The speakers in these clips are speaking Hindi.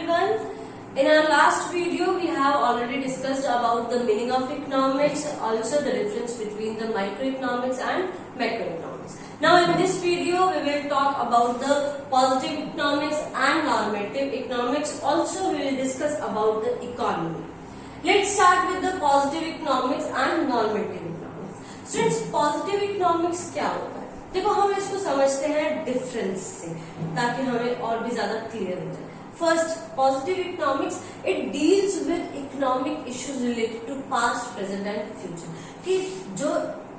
everyone. In our last video, we have already discussed about the meaning of economics, also the difference between the microeconomics and macroeconomics. Now in this video, we will talk about the positive economics and normative economics. Also, we will discuss about the economy. Let's start with the positive economics and normative economics. Students, positive economics क्या होता है? देखो हम इसको समझते हैं डिफरेंस से, ताकि हमें और भी ज्यादा क्लियर हो जाए. First, positive economics it deals with economic issues related to past, present and future. कि जो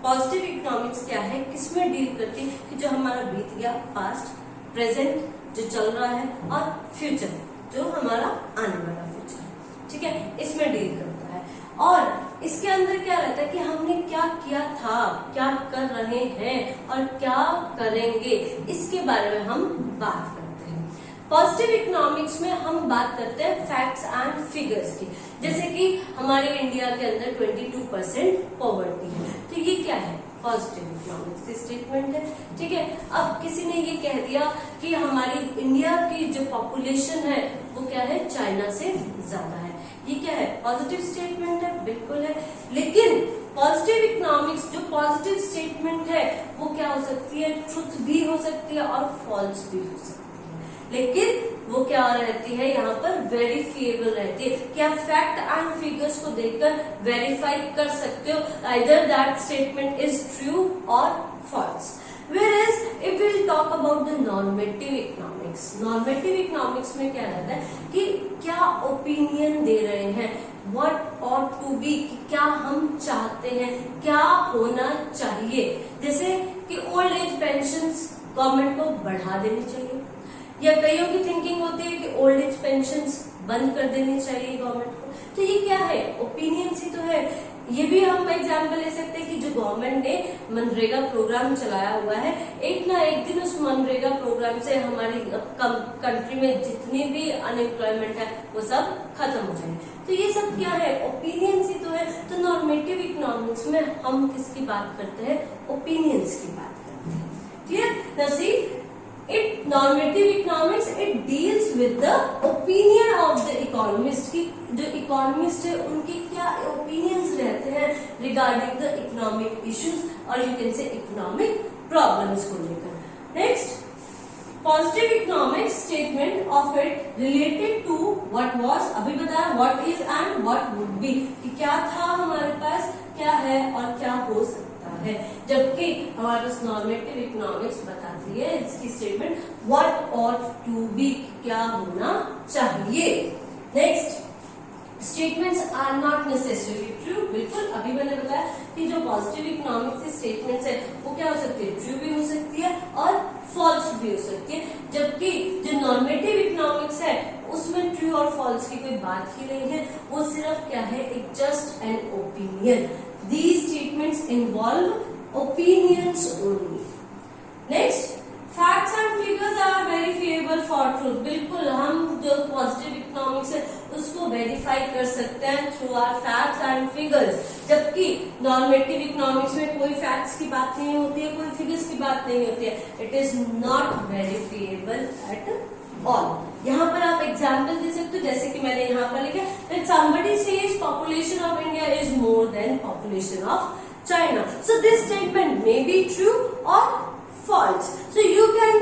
पॉजिटिव इकोनॉमिक्स क्या है, किसमें डील करती है कि जो हमारा बीत गया, पास्ट, प्रेजेंट जो चल रहा है, और फ्यूचर जो हमारा आने वाला फ्यूचर, ठीक है, इसमें डील करता है. और इसके अंदर क्या रहता है कि हमने क्या किया था, क्या कर रहे हैं और क्या करेंगे, इसके बारे में हम बात करते हैं. पॉजिटिव इकोनॉमिक्स में हम बात करते हैं फैक्ट्स एंड फिगर्स की. जैसे कि हमारे इंडिया के अंदर 22% पॉवर्टी है, तो ये क्या है, पॉजिटिव इकोनॉमिक्स की स्टेटमेंट है. ठीक है, अब किसी ने ये कह दिया कि हमारी इंडिया की जो पॉपुलेशन है वो क्या है, चाइना से ज्यादा है. ये क्या है, पॉजिटिव स्टेटमेंट है, बिल्कुल है. लेकिन पॉजिटिव इकोनॉमिक्स जो पॉजिटिव स्टेटमेंट है वो क्या हो सकती है, ट्रुथ भी हो सकती है और फॉल्स भी हो सकती है. लेकिन वो क्या रहती है, यहाँ पर वेरीफिएबल रहती है कि आप फैक्ट एंड फिगर्स को देखकर वेरीफाई कर सकते हो either that statement is true और false. Whereas if we talk about the normative economics में क्या रहता है कि क्या ओपिनियन दे रहे हैं, what ought to be, क्या हम चाहते हैं, क्या होना चाहिए. जैसे कि ओल्ड एज पेंशन्स गवर्नमेंट को बढ़ा देनी चाहिए, या कईयों की थिंकिंग होती है कि ओल्ड एज पेंशन्स बंद कर देनी चाहिए गवर्नमेंट को. तो ये क्या है, ओपिनियंस ही तो है. ये भी हम एग्जाम्पल ले सकते हैं कि जो गवर्नमेंट ने मनरेगा प्रोग्राम चलाया हुआ है, एक ना एक दिन उस मनरेगा प्रोग्राम से हमारी कंट्री में जितनी भी अनएम्प्लॉयमेंट है वो सब खत्म हो जाएगी. तो ये सब क्या है, ओपिनियंस ही तो है. तो नॉर्मेटिव इकोनॉमिक्स में हम किसकी बात करते हैं, ओपिनियंस की बात करते हैं. Clear. Now see it normative economics it deals with the opinion of the economist. की जो इकोनॉमिस्ट है उनके क्या ओपिनियंस रहते हैं रिगार्डिंग द इकोनॉमिक इश्यूज और you can say economic problems को लेकर. Next, positive economics statement of it related to what was, अभी बताया what is and what would be, कि क्या था हमारे पास, क्या है और क्या हो सकता है. जबकि हमारे पास नॉर्मेटिव इकोनॉमिक्स बताती है इसकी statement what ought to be, क्या होना चाहिए. Next, statements are not necessarily true. बिल्कुल, अभी मैंने बताया कि जो पॉजिटिव इकोनॉमिक्स की स्टेटमेंट्स है वो क्या हो सकती है, ट्रू भी हो सकती है और फॉल्स भी हो सकती है. जबकि जो नॉर्मेटिव इकोनॉमिक्स है उसमें ट्रू और फॉल्स की कोई बात ही नहीं है, वो सिर्फ क्या है, एक just an opinion. These statements involve opinions only. Next, facts and figures are verifiable for truth. बिल्कुल, हम जो पॉजिटिव इकोनॉमिक्स है उसको वेरीफाई कर सकते हैं through our facts and figures. जबकि नॉर्मेटिव इकोनॉमिक्स में कोई फैक्ट्स की बात नहीं होती है, कोई फिगर्स की बात नहीं होती है. It is not verifiable at all. यहाँ पर आप एग्जाम्पल दे सकते हो, जैसे कि मैंने यहाँ पर लिखा that somebody says population of India is more than population of China. So this statement may be true or false. So you can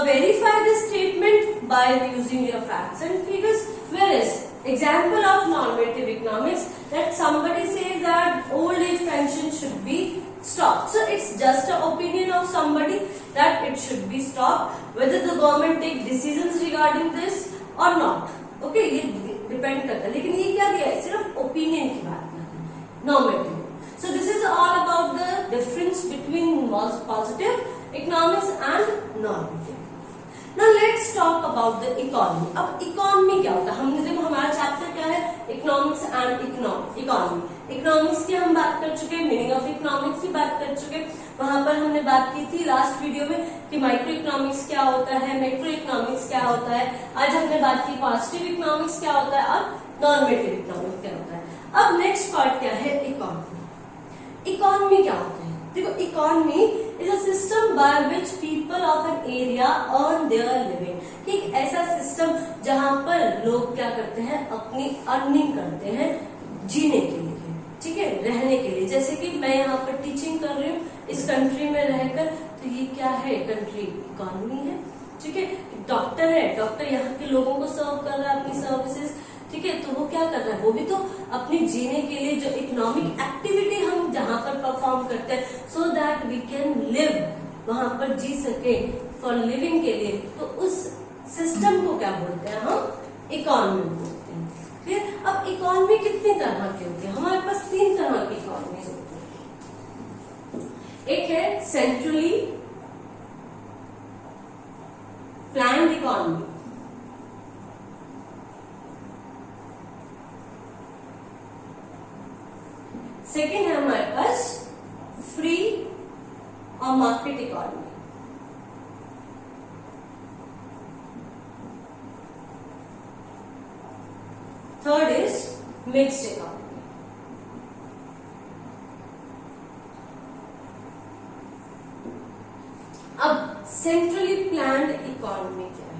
verify this statement by using your facts and figures. Whereas example of normative economics, that somebody says that old age pension should be stopped. So it's just an opinion of somebody that it should be stopped. Whether the government take decisions regarding this or not, okay, ये डिपेंड करता है. लेकिन ये क्या दिया है, सिर्फ ओपिनियन की बात करते हैं, normative. So this is all about the difference between positive economics and normative. Now let's talk about the economy. अब इकोनॉमी क्या होता है, हमने देखो हमारा चैप्टर क्या है, इकोनॉमिक्स एंड इकोनॉमी. इकोनॉमिक्स की हम बात कर चुके, मीनिंग ऑफ इकोनॉमिक्स की बात कर चुके. वहां पर हमने बात की थी लास्ट वीडियो में कि माइक्रो इकोनॉमिक्स क्या होता है, मैक्रो इकोनॉमिक्स क्या होता है. आज हमने बात की पॉजिटिव इकोनॉमिक्स क्या होता है और नॉर्मेटिव इकोनॉमिक्स क्या होता है. अब नेक्स्ट पार्ट क्या है, इकोनॉमी. इकोनॉमी क्या होता है, देखो economy is a system by which people of an area earn their living, कि एक ऐसा सिस्टम जहां पर लोग क्या करते हैं, अपनी अर्निंग करते हैं जीने के लिए, ठीक है, रहने के लिए। जैसे कि मैं यहाँ पर टीचिंग कर रही हूँ इस कंट्री में रहकर, तो ये क्या है, कंट्री इकोनॉमी है, ठीक है। डॉक्टर है, डॉक्टर यहाँ के लोगों को सर्व कर रहा है अपनी सर्विसेज, ठीक है, तो वो क्या कर रहा है, वो भी तो अपनी जीने के लिए जो इकोनॉमिक एक्टिविटी हम जहां पर परफॉर्म करते हैं, so that we can live, वहां पर जी सके फॉर लिविंग के लिए, तो उस सिस्टम को क्या बोलते हैं, हम इकोनॉमी बोलते हैं। फिर अब इकोनॉमी कितनी तरह की होती है, हमारे पास 3 तरह की इकोनॉमी होती है। एक है सेंट्रली प्लान्ड इकोनॉमी, सेकेंड है हमारे पास फ्री और market economy, third is mixed economy. अब सेंट्रली प्लान्ड इकोनॉमी क्या है,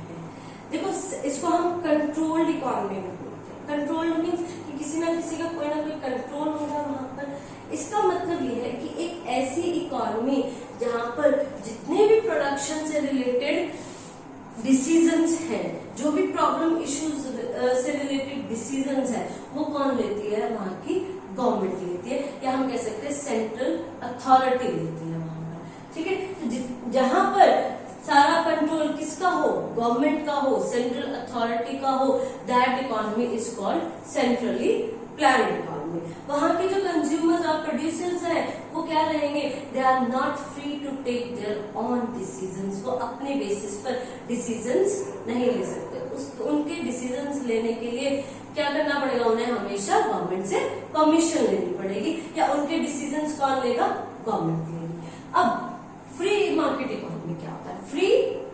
देखो इसको हम कंट्रोल्ड इकोनॉमी में बोलते हैं। कंट्रोल्ड मीन्स कि किसी ना किसी का कोई ना कोई कंट्रोल होगा वहां पर। इसका मतलब ये है कि एक ऐसी इकोनॉमी जहां पर जितने भी प्रोडक्शन से रिलेटेड डिसीजंस हैं, जो भी प्रॉब्लम इश्यूज से रिलेटेड डिसीजंस है, वो कौन लेती है, वहां की गवर्नमेंट लेती है, या हम कह सकते हैं सेंट्रल अथॉरिटी लेती है वहां पर, ठीक है। तो जहां पर सारा कंट्रोल किसका हो, गवर्नमेंट का हो, सेंट्रल अथॉरिटी का हो, that economy is called centrally planned economy. वहां के जो कंज्यूमर्स और प्रोड्यूसर्स हैं वो क्या रहेंगे, they are not free to take their own decisions, वो अपने बेसिस पर डिसीजंस नहीं ले सकते। उनके डिसीजंस लेने के लिए क्या करना पड़ेगा, उन्हें हमेशा गवर्नमेंट से परमिशन लेनी पड़ेगी, या उनके डिसीजंस कौन लेगा, गवर्नमेंट लेगी। अब फ्री मार्केट इकोनॉमी क्या होता है, फ्री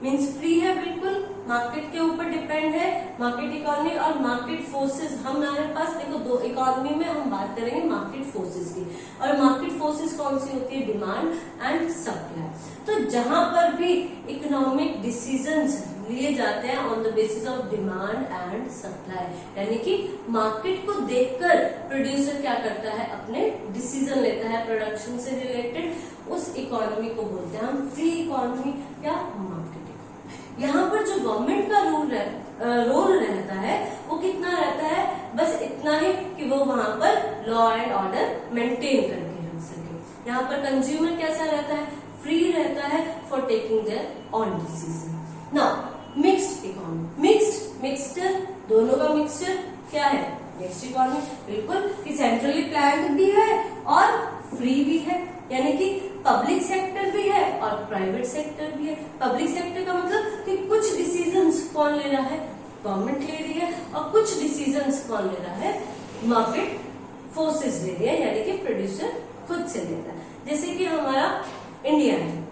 मीन्स फ्री है बिल्कुल, मार्केट के ऊपर डिपेंड है मार्केट इकोनॉमी, और मार्केट फोर्सेस हमारे पास, देखो दो इकोनॉमी में हम बात करेंगे मार्केट फोर्सेस की, और मार्केट फोर्सेस कौन सी होती है, डिमांड एंड सप्लाई। तो जहां पर भी इकोनॉमिक डिसीजंस लिए जाते हैं on the basis of demand and supply, यानी कि मार्केट को देखकर प्रोड्यूसर क्या करता है, अपने डिसीजन लेता है प्रोडक्शन से रिलेटेड, उस इकोनॉमी को बोलते हैं हम फ्री इकोनॉमी या मार्केट इकोनॉमी। यहाँ पर जो गवर्नमेंट का रोल रहता है वो कितना रहता है, बस इतना ही कि वो वहां पर लॉ एंड ऑर्डर मेंटेन करके रख सके। यहाँ पर कंज्यूमर कैसा रहता है, फ्री रहता है for taking their on decision. Now mixed economy, mixture, दोनों का मिक्सचर क्या है, मिक्स्ड इकोनॉमी, बिल्कुल कि सेंट्रली प्लान्ड भी है और फ्री भी है, यानी कि पब्लिक सेक्टर भी है और प्राइवेट सेक्टर भी है। पब्लिक सेक्टर का मतलब कि कुछ डिसीजंस कौन ले रहा है, गवर्नमेंट ले रही है, और कुछ डिसीजंस कौन ले रहा है, मार्केट फोर्सेस ले रही है, यानी कि प्रोड्यूसर खुद से ले रहा है। जैसे कि हमारा इंडिया है,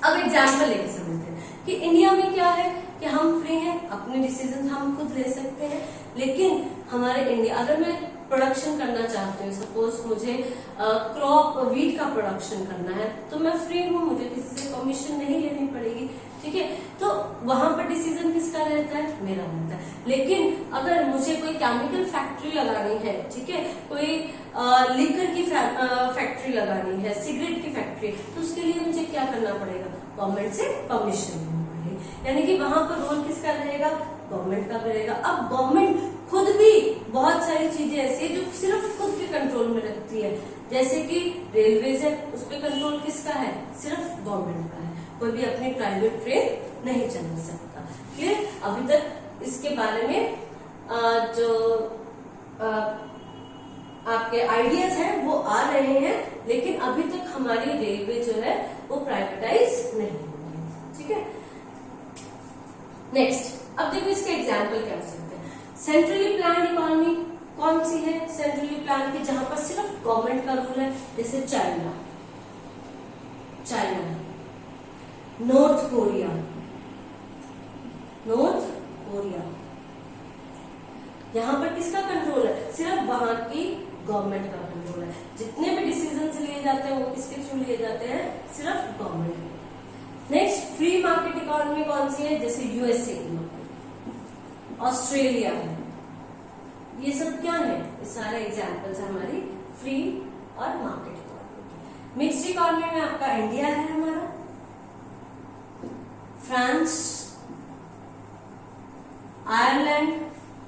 अब एग्जाम्पल लेके समझते हैं कि इंडिया में क्या है कि हम फ्री हैं, अपने डिसीजन हम खुद ले सकते हैं, लेकिन हमारे इंडिया, अगर मैं प्रोडक्शन करना चाहती हूँ, सपोज मुझे क्रॉप वीट का प्रोडक्शन करना है, तो मैं फ्री हूँ, मुझे किसी से परमिशन नहीं लेनी पड़ेगी, ठीक है। तो वहां पर डिसीजन किसका रहता है, मेरा रहता है। लेकिन अगर मुझे कोई केमिकल फैक्ट्री लगानी है, ठीक है, कोई लिकर की फैक्ट्री लगानी है, सिगरेट की फैक्ट्री, तो उसके लिए मुझे क्या करना पड़ेगा, गवर्नमेंट से परमिशन लेनी पड़ेगी, यानी कि वहां पर रोल किसका रहेगा, गवर्नमेंट का रहेगा। अब गवर्नमेंट खुद भी बहुत सारी चीजें ऐसी है जो सिर्फ खुद के कंट्रोल में रखती है, जैसे कि रेलवेज है, उस पर कंट्रोल किसका है, सिर्फ गवर्नमेंट का है, कोई भी अपनी प्राइवेट ट्रेन नहीं चला सकता। क्लियर, अभी तक इसके बारे में जो आपके आइडियाज हैं वो आ रहे हैं, लेकिन अभी तक हमारी रेलवे जो है वो प्राइवेटाइज नहीं हुई है, ठीक है। नेक्स्ट, अब देखो इसके एग्जाम्पल क्या हो सकते हैं। सेंट्रली प्लान्ड इकोनॉमी कौन सी है, सेंट्रली प्लान की जहां पर सिर्फ गवर्नमेंट का रूल है, जैसे चाइना, नॉर्थ कोरिया, यहां पर किसका कंट्रोल है, सिर्फ वहां की गवर्नमेंट का कंट्रोल है। जितने भी डिसीजन लिए जाते हैं वो किसके थ्रू लिए जाते हैं? सिर्फ गवर्नमेंट के। नेक्स्ट, फ्री मार्केट इकोनॉमी कौन सी है? जैसे यूएसए, ऑस्ट्रेलिया है, ये सब क्या है? ये सारे एग्जांपल्स है हमारी फ्री और मार्केट इकोनॉमी। मिक्स्ड इकोनॉमी में आपका इंडिया है हमारा, फ्रांस, आयरलैंड,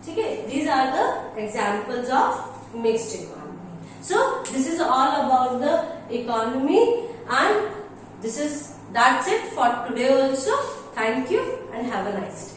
ठीक है। These are the examples of mixed economy. So this is all about the economy and that's it for today also. Thank you and have a nice day.